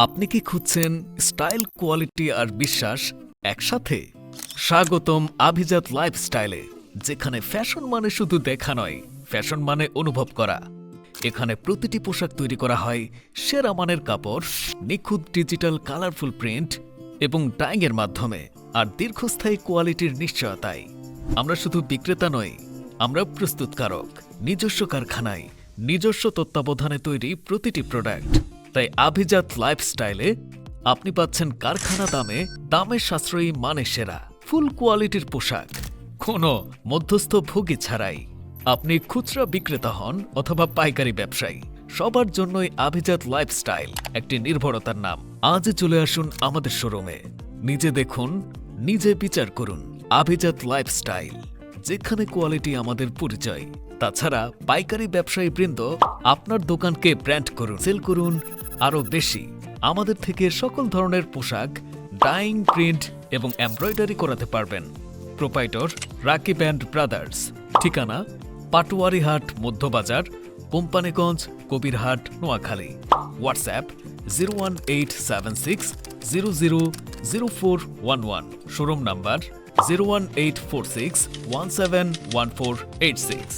আপনি কি খুঁজছেন স্টাইল, কোয়ালিটি আর বিশ্বাস একসাথে? স্বাগতম আভিজাত লাইফস্টাইলে, যেখানে ফ্যাশন মানে শুধু দেখা নয়, ফ্যাশন মানে অনুভব করা। এখানে প্রতিটি পোশাক তৈরি করা হয় সেরা মানের কাপড়, নিখুঁত ডিজিটাল কালারফুল প্রিন্ট এবং ডাইংয়ের মাধ্যমে, আর দীর্ঘস্থায়ী কোয়ালিটির নিশ্চয়তায়। আমরা শুধু বিক্রেতা নই, আমরা প্রস্তুতকারক। নিজস্ব কারখানায়, নিজস্ব তত্ত্বাবধানে তৈরি প্রতিটি প্রোডাক্ট। তাই আভিজাত লাইফস্টাইলে আপনি পাচ্ছেন কারখানা দামে, দামে সাশ্রয়ী, মানে সেরা ফুল কোয়ালিটির পোশাক, কোনো মধ্যস্থ ভোগী ছাড়াই। আপনি খুচরা বিক্রেতা হন অথবা পাইকারি ব্যবসায়ী, সবার জন্যই আভিজাত লাইফস্টাইল একটি নির্ভরতার নাম। আজ চলে আসুন আমাদের শোরুমে, নিজে দেখুন, নিজে বিচার করুন। আভিজাত লাইফস্টাইল, যেখানে কোয়ালিটি আমাদের পরিচয়। তাছাড়া পাইকারি ব্যবসায়ী বৃন্দ, আপনার দোকানকে ব্র্যান্ড করুন, সেল করুন আরও বেশি। আমাদের থেকে সকল ধরনের পোশাক ডাইং, প্রিন্ট এবং এমব্রয়ডারি করাতে পারবেন। প্রোপাইটর রাকিব অ্যান্ড ব্রাদার্স, ঠিকানা Patuarihat Madhyabazar, Companiganj, Kabirhat, Noakhali. WhatsApp 01876000411, showroom number 01846171486।